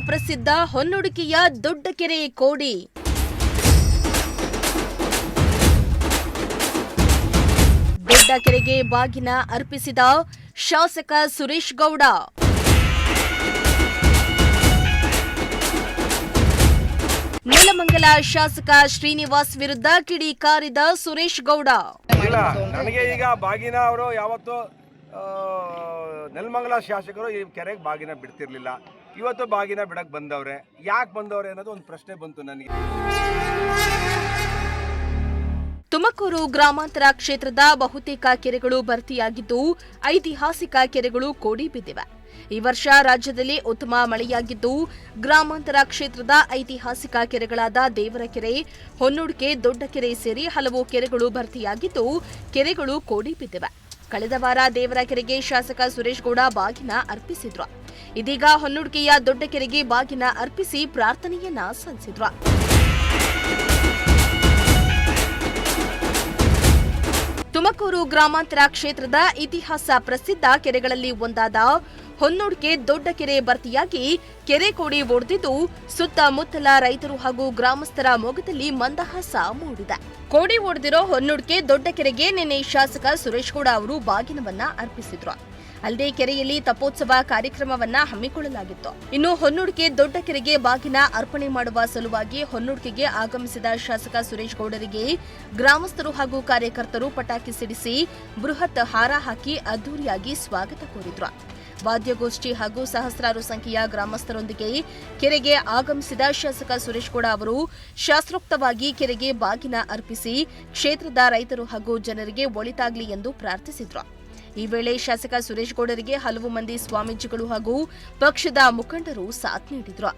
ಪ್ರಸಿದ್ಧ ಹೊನ್ನುಡಿಕೆಯ ದೊಡ್ಡಕೆರೆ ಕೋಡಿ. ದೊಡ್ಡಕೆರೆಗೆ ಬಾಗಿನ ಅರ್ಪಿಸಿದ ಶಾಸಕ ಸುರೇಶ್ ಗೌಡ. ನೆಲಮಂಗಲ ಶಾಸಕ ಶ್ರೀನಿವಾಸ್ ವಿರುದ್ಧ ಕಿಡಿಕಾರಿದ ಸುರೇಶ್ ಗೌಡ. ನನಗೆ ಈಗ ಬಾಗಿನ ಅವರು ಯಾವತ್ತು ನೆಲಮಂಗಲ ಶಾಸಕರು ಈ ಕೆರೆಗೆ ಬಾಗಿನ ಬಿಡ್ತಿರ್ಲಿಲ್ಲ. ಇವತ್ತು ಬಾಗಿನ ಬಿಡಕ್ಕೆ ಬಂದವ್ರೆ. ಯಾಕೆ ಬಂದವ್ರೆ ಅನ್ನೋದು ಒಂದು ಪ್ರಶ್ನೆ ಬಂತು ನನಗೆ. ತುಮಕೂರು ಗ್ರಾಮಾಂತರ ಕ್ಷೇತ್ರದ ಬಹುತೇಕ ಕೆರೆಗಳು ಭರ್ತಿಯಾಗಿದ್ದು ಐತಿಹಾಸಿಕ ಕೆರೆಗಳು ಕೋಡಿ ಬಿದ್ದಿವೆ. ಈ ವರ್ಷ ರಾಜ್ಯದಲ್ಲಿ ಉತ್ತಮ ಮಳೆಯಾಗಿದ್ದು ಗ್ರಾಮಾಂತರ ಕ್ಷೇತ್ರದ ಐತಿಹಾಸಿಕ ಕೆರೆಗಳಾದ ದೇವರಕೆರೆ, ಹೊನ್ನುಡಿಕೆ, ದೊಡ್ಡಕೆರೆ ಸೇರಿ ಹಲವು ಕೆರೆಗಳು ಭರ್ತಿಯಾಗಿದ್ದು ಕೆರೆಗಳು ಕೋಡಿ ಬಿದ್ದಿವೆ. ಕಳೆದ ವಾರ ದೇವರಕೆರೆಗೆ ಶಾಸಕ ಸುರೇಶ್ ಗೌಡ ಬಾಗಿನ ಅರ್ಪಿಸಿದ್ರು. ಇದೀಗ ಹೊನ್ನುಡಿಕೆಯ ದೊಡ್ಡಕೆರೆಗೆ ಬಾಗಿನ ಅರ್ಪಿಸಿ ಪ್ರಾರ್ಥನೆಯನ್ನ ಸಲ್ಲಿಸಿದ್ರು. ತುಮಕೂರು ಗ್ರಾಮಾಂತರ ಕ್ಷೇತ್ರದ ಇತಿಹಾಸ ಪ್ರಸಿದ್ಧ ಕೆರೆಗಳಲ್ಲಿ ಒಂದಾದ ಹೊನ್ನುಡಿಕೆ ದೊಡ್ಡಕೆರೆ ಭರ್ತಿಯಾಗಿ ಕೆರೆ ಕೋಡಿ ಒಡೆದಿದ್ದು ಸುತ್ತಮುತ್ತಲ ರೈತರು ಹಾಗೂ ಗ್ರಾಮಸ್ಥರ ಮೊಗದಲ್ಲಿ ಮಂದಹಾಸ ಮೂಡಿದೆ. ಕೋಡಿ ಒಡೆದಿರೋ ಹೊನ್ನುಡಿಕೆ ದೊಡ್ಡಕೆರೆಗೆ ನಿನ್ನೆ ಶಾಸಕ ಸುರೇಶ್ ಗೌಡ ಅವರು ಬಾಗಿನವನ್ನ ಅರ್ಪಿಸಿದ್ರು. ಅಲ್ಲದೆ ಕೆರೆಯಲ್ಲಿ ತಪೋತ್ಸವ ಕಾರ್ಯಕ್ರಮವನ್ನ ಹಮ್ಮಿಕೊಳ್ಳಲಾಗಿತ್ತು. ಇನ್ನು ಹೊನ್ನುಡಿಕೆ ದೊಡ್ಡಕೆರೆಗೆ ಬಾಗಿನ ಅರ್ಪಣೆ ಮಾಡುವ ಸಲುವಾಗಿ ಹೊನ್ನುಡಿಕೆಗೆ ಆಗಮಿಸಿದ ಶಾಸಕ ಸುರೇಶ್ ಗೌಡರಿಗೆ ಗ್ರಾಮಸ್ಥರು ಹಾಗೂ ಕಾರ್ಯಕರ್ತರು ಪಟಾಕಿ ಸಿಡಿಸಿ ಬೃಹತ್ ಹಾರ ಹಾಕಿ ಅದ್ದೂರಿಯಾಗಿ ಸ್ವಾಗತ ಕೋರಿದ್ರು. ವಾದ್ಯಗೋಷ್ಠಿ ಹಾಗೂ ಸಹಸ್ರಾರು ಸಂಖ್ಯೆಯ ಗ್ರಾಮಸ್ಥರೊಂದಿಗೆ ಕೆರೆಗೆ ಆಗಮಿಸಿದ ಶಾಸಕ ಸುರೇಶ್ ಗೌಡ ಅವರು ಶಾಸ್ತ್ರೋಕ್ತವಾಗಿ ಕೆರೆಗೆ ಬಾಗಿನ ಅರ್ಪಿಸಿ ಕ್ಷೇತ್ರದ ರೈತರು ಹಾಗೂ ಜನರಿಗೆ ಒಳಿತಾಗಲಿ ಎಂದು ಪ್ರಾರ್ಥಿಸಿದ್ರು. ಈ ವೇಳೆ ಶಾಸಕ ಸುರೇಶ್ ಗೌಡರಿಗೆ ಹಲವು ಮಂದಿ ಸ್ವಾಮೀಜಿಗಳು ಹಾಗೂ ಪಕ್ಷದ ಮುಖಂಡರು ಸಾಥ್ ನೀಡಿದ್ರು.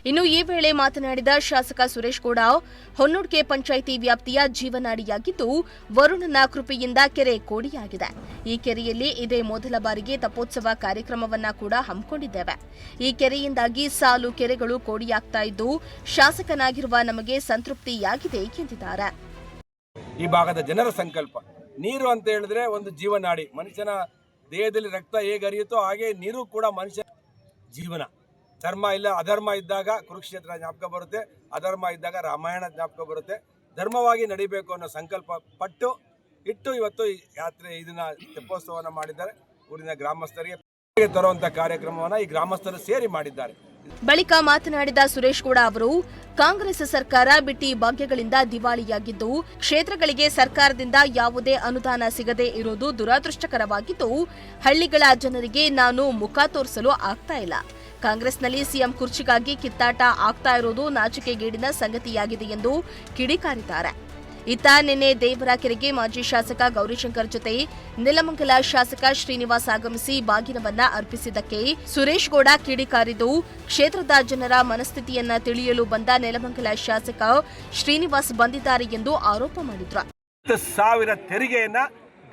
ಇನ್ನು ಈ ವೇಳೆ ಮಾತನಾಡಿದ ಶಾಸಕ ಸುರೇಶ್ ಗೌಡ, ಹೊನ್ನುಡಿಕೆ ಪಂಚಾಯಿತಿ ವ್ಯಾಪ್ತಿಯ ಜೀವನಾಡಿಯಾಗಿದ್ದು ವರುಣನ ಕೃಪೆಯಿಂದ ಕೆರೆ ಕೋಡಿಯಾಗಿದೆ. ಈ ಕೆರೆಯಲ್ಲಿ ಇದೇ ಮೊದಲ ಬಾರಿಗೆ ತಪೋತ್ಸವ ಕಾರ್ಯಕ್ರಮವನ್ನ ಕೂಡ ಹಮ್ಮಿಕೊಂಡಿದ್ದೇವೆ. ಈ ಕೆರೆಯಿಂದಾಗಿ ಸಾಲು ಕೆರೆಗಳು ಕೋಡಿಯಾಗ್ತಾ ಇದ್ದು ಶಾಸಕನಾಗಿರುವ ನಮಗೆ ಸಂತೃಪ್ತಿಯಾಗಿದೆ ಎಂದಿದ್ದಾರೆ. ಈ ಭಾಗದ ಜನರ ಸಂಕಲ್ಪ ನೀರು ಅಂತ ಹೇಳಿದ್ರೆ ಒಂದು ಜೀವನಾಡಿ. ಮನುಷ್ಯನ ದೇಹದಲ್ಲಿ ರಕ್ತ ಹೇಗೆ ಹರಿಯುತ್ತೋ ಹಾಗೆ ನೀರು ಕೂಡ ಮನುಷ್ಯ ಜೀವನ. ಧರ್ಮ ಇಲ್ಲ ಅಧರ್ಮ ಇದ್ದಾಗ ಕುರುಕ್ಷೇತ್ರ ಜ್ಞಾಪಕ ಬರುತ್ತೆ, ಅಧರ್ಮ ಇದ್ದಾಗ ರಾಮಾಯಣ ಜ್ಞಾಪಕ ಬರುತ್ತೆ. ಧರ್ಮವಾಗಿ ನಡಿಬೇಕು ಅನ್ನೋ ಸಂಕಲ್ಪ ಪಟ್ಟು ಇಟ್ಟು ಇವತ್ತು ಈ ಯಾತ್ರೆ ಇದನ್ನ ತೆಪ್ಪೋತ್ಸವನ ಮಾಡಿದ್ದಾರೆ. ಊರಿನ ಗ್ರಾಮಸ್ಥರಿಗೆ ತರುವಂತ ಕಾರ್ಯಕ್ರಮವನ್ನ ಈ ಗ್ರಾಮಸ್ಥರು ಸೇರಿ ಮಾಡಿದ್ದಾರೆ. ಬಳಿಕ ಮಾತನಾಡಿದ ಸುರೇಶ್ ಗೌಡ ಅವರು, ಕಾಂಗ್ರೆಸ್ ಸರ್ಕಾರ ಬಿಟ್ಟಿ ಭಾಗ್ಯಗಳಿಂದ ದಿವಾಳಿಯಾಗಿದ್ದು ಕ್ಷೇತ್ರಗಳಿಗೆ ಸರ್ಕಾರದಿಂದ ಯಾವುದೇ ಅನುದಾನ ಸಿಗದೇ ಇರುವುದು ದುರದೃಷ್ಟಕರವಾಗಿದ್ದು ಹಳ್ಳಿಗಳ ಜನರಿಗೆ ನಾನು ಮುಖ ತೋರಿಸಲು ಆಗ್ತಾ ಇಲ್ಲ. ಕಾಂಗ್ರೆಸ್ನಲ್ಲಿ ಸಿಎಂ ಕುರ್ಚಿಗಾಗಿ ಕಿತ್ತಾಟ ಆಗ್ತಾ ಇರುವುದು ನಾಚಿಕೆಗೇಡಿನ ಸಂಗತಿಯಾಗಿದೆ ಎಂದು ಕಿಡಿಕಾರಿದ್ದಾರೆ. ಇತ್ತ ನಿನ್ನೆ ದೇವರಕೆರೆಗೆ ಮಾಜಿ ಶಾಸಕ ಗೌರಿಶಂಕರ್ ಜೊತೆ ನೆಲಮಂಗಲ ಶಾಸಕ ಶ್ರೀನಿವಾಸ್ ಆಗಮಿಸಿ ಬಾಗಿನವನ್ನ ಅರ್ಪಿಸಿದ್ದಕ್ಕೆ ಸುರೇಶ್ ಗೌಡ ಕಿಡಿಕಾರಿದ್ದು ಕ್ಷೇತ್ರದ ಜನರ ಮನಸ್ಥಿತಿಯನ್ನ ತಿಳಿಯಲು ಬಂದ ನೆಲಮಂಗಲ ಶಾಸಕ ಶ್ರೀನಿವಾಸ್ ಬಂದಿದ್ದಾರೆ ಎಂದು ಆರೋಪ ಮಾಡಿದ್ರು. 10,000 ತೆರಿಗೆಯನ್ನ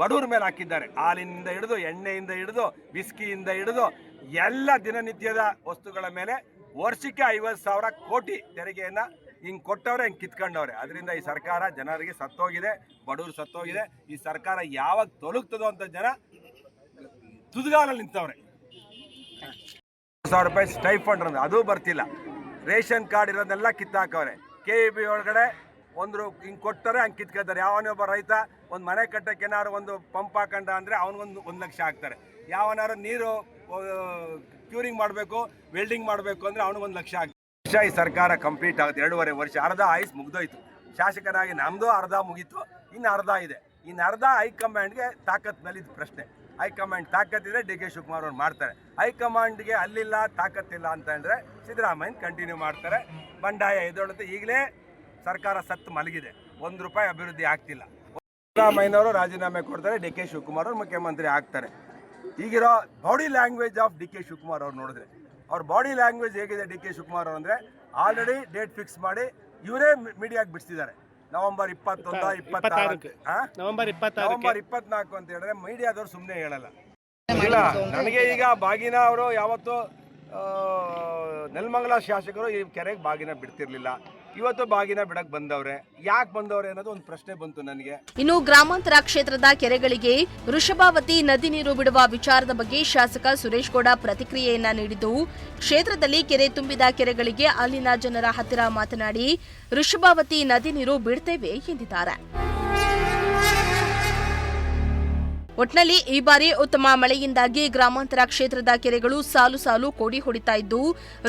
ಬಡವರ ಮೇಲೆ ಹಾಕಿದ್ದಾರೆ. ಹಾಲಿನಿಂದ ಹಿಡಿದು ಎಣ್ಣೆಯಿಂದ ಹಿಡಿದು ವಿಸ್ಕಿಯಿಂದ ಹಿಡಿದು ಎಲ್ಲ ದಿನನಿತ್ಯದ ವಸ್ತುಗಳ ಮೇಲೆ ವರ್ಷಕ್ಕೆ 50,000 ಕೋಟಿ ತೆರಿಗೆಯನ್ನ ಹಿಂಗೆ ಕೊಟ್ಟವ್ರೆ, ಹಿಂಗೆ ಕಿತ್ಕೊಂಡವ್ರೆ. ಅದರಿಂದ ಈ ಸರ್ಕಾರ ಜನರಿಗೆ ಸತ್ತೋಗಿದೆ, ಬಡವರು ಸತ್ತೋಗಿದೆ. ಈ ಸರ್ಕಾರ ಯಾವಾಗ ತೊಲಗ್ತದೋ ಅಂತ ಜನ ತುದಿಗಾಲಲ್ಲಿ ನಿಂತವ್ರೆ. 1,000 ರೂಪಾಯಿ ಸ್ಟೈಫಂಡ್ ಅಂದ್ರೆ ಅದು ಬರ್ತಿಲ್ಲ. ರೇಷನ್ ಕಾರ್ಡ್ ಇರೋದನ್ನೆಲ್ಲ ಕಿತ್ತಾಕವ್ರೆ. KEB ಒಳಗಡೆ ಒಂದು ಹಿಂಗೆ ಕೊಟ್ಟರೆ ಹಂಗೆ ಕಿತ್ಕೊಳ್ತಾರೆ. ಯಾವನೊಬ್ಬ ರೈತ ಒಂದು ಮನೆ ಕಟ್ಟಕ್ಕೆ ಏನಾದ್ರು ಒಂದು ಪಂಪ್ ಹಾಕೊಂಡ ಅಂದರೆ ಅವನಿಗೊಂದು 1 ಲಕ್ಷ ಹಾಕ್ತಾರೆ. ಯಾವನಾರು ನೀರು ಕ್ಯೂರಿಂಗ್ ಮಾಡಬೇಕು, ವೆಲ್ಡಿಂಗ್ ಮಾಡಬೇಕು ಅಂದರೆ ಅವನಿಗೆ 1 ಲಕ್ಷ ಆಗ್ತದೆ. ಈ ಸರ್ಕಾರ ಕಂಪ್ಲೀಟ್ ಆಗುತ್ತೆ. 2.5 ವರ್ಷ, ಅರ್ಧ ಆಯುಸ್ ಮುಗ್ದೋಯ್ತು. ಶಾಸಕರಾಗಿ ನಮ್ಮದು ಅರ್ಧ ಮುಗೀತು, ಇನ್ನು ಅರ್ಧ ಇದೆ. ಇನ್ನು ಅರ್ಧ ಹೈಕಮಾಂಡ್ಗೆ ತಾಕತ್ ಮೇಲೆ ಇದು ಪ್ರಶ್ನೆ. ಹೈಕಮಾಂಡ್ ತಾಕತ್ತಿದ್ರೆ DK ಶಿವಕುಮಾರ್ ಅವ್ರು ಮಾಡ್ತಾರೆ. ಹೈಕಮಾಂಡ್ಗೆ ಅಲ್ಲಿಲ್ಲ ತಾಕತ್ತಿಲ್ಲ ಅಂತ ಅಂದರೆ ಸಿದ್ದರಾಮಯ್ಯ ಕಂಟಿನ್ಯೂ ಮಾಡ್ತಾರೆ. ಬಂಡಾಯ ಎದೊಳುತ್ತೆ. ಈಗಲೇ ಸರ್ಕಾರ ಸತ್ತು ಮಲಗಿದೆ. 1 ರೂಪಾಯಿ ಅಭಿವೃದ್ಧಿ ಆಗ್ತಿಲ್ಲ. ಸಿದ್ದರಾಮಯ್ಯನವರು ರಾಜೀನಾಮೆ ಕೊಡ್ತಾರೆ, DK ಶಿವಕುಮಾರ್ ಅವರು ಮುಖ್ಯಮಂತ್ರಿ ಆಗ್ತಾರೆ. ಈಗಿರೋ body language of DK Shivakumar ಅವ್ರು ನೋಡಿದ್ರೆ ಅವ್ರ ಬಾಡಿ ಲ್ಯಾಂಗ್ವೇಜ್ ಹೇಗಿದೆ DK ಶಿವಕುಮಾರ್ ಅವರು ಅಂದರೆ ಆಲ್ರೆಡಿ ಡೇಟ್ ಫಿಕ್ಸ್ ಮಾಡಿ ಇವರೇ ಮೀಡಿಯಾಗೆ ಬಿಡಿಸಿದ್ದಾರೆ. ನವೆಂಬರ್ 21, 26, ನವೆಂಬರ್ 24 ಅಂತ ಹೇಳಿದ್ರೆ ಮೀಡಿಯಾದವ್ರು ಸುಮ್ಮನೆ ಹೇಳಲ್ಲ. ಇಲ್ಲ, ನನಗೆ ಈಗ ಬಾಗಿನ ಅವರು ಯಾವತ್ತು ನೆಲಮಂಗಲ ಶಾಸಕರು ಈ ಕೆರೆಗೆ ಬಾಗಿನ ಬಿಡ್ತಿರ್ಲಿಲ್ಲ. ಇವತ್ತು ಬಾಗಿನ ಬಿಡಕ್ ಬಂದವ್ರೆ. ಯಾಕೆ ಬಂದವ್ರೆ ಅನ್ನೋದು ಒಂದು ಪ್ರಶ್ನೆ ಬಂತು ನನಗೆ. ಇನ್ನು ಗ್ರಾಮಾಂತರ ಕ್ಷೇತ್ರದ ಕೆರೆಗಳಿಗೆ ವೃಷಭಾವತಿ ನದಿ ನೀರು ಬಿಡುವ ವಿಚಾರದ ಬಗ್ಗೆ ಶಾಸಕ ಸುರೇಶ್ ಗೌಡ ಪ್ರತಿಕ್ರಿಯೆಯನ್ನ ನೀಡಿದ್ದು, ಕ್ಷೇತ್ರದಲ್ಲಿ ಕೆರೆ ತುಂಬಿದ ಕೆರೆಗಳಿಗೆ ಅಲ್ಲಿನ ಜನರ ಹತ್ತಿರ ಮಾತನಾಡಿ ವೃಷಭಾವತಿ ನದಿ ನೀರು ಬಿಡ್ತೇವೆ ಎಂದಿದ್ದಾರೆ. ಒಟ್ನಲ್ಲಿ ಈ ಬಾರಿ ಉತ್ತಮ ಮಳೆಯಿಂದಾಗಿ ಗ್ರಾಮಾಂತರ ಕ್ಷೇತ್ರದ ಕೆರೆಗಳು ಸಾಲು ಸಾಲು ಕೋಡಿ ಹೊಡಿತಾ ಇದ್ದು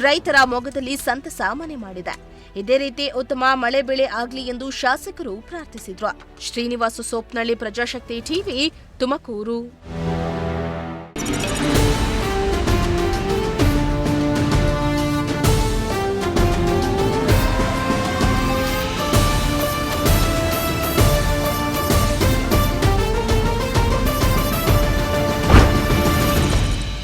ರೈತರ ಮೊಗದಲ್ಲಿ ಸಂತಸ ಮನೆ ಮಾಡಿದೆ. ಇದೇ ರೀತಿ ಉತ್ತಮ ಮಳೆ ಬೆಳೆ ಆಗಲಿ ಎಂದು ಶಾಸಕರು ಪ್ರಾರ್ಥಿಸಿದ್ರು. ಶ್ರೀನಿವಾಸ ಸೋಪ್ನಳ್ಳಿ, ಪ್ರಜಾಶಕ್ತಿ ಟಿವಿ, ತುಮಕೂರು.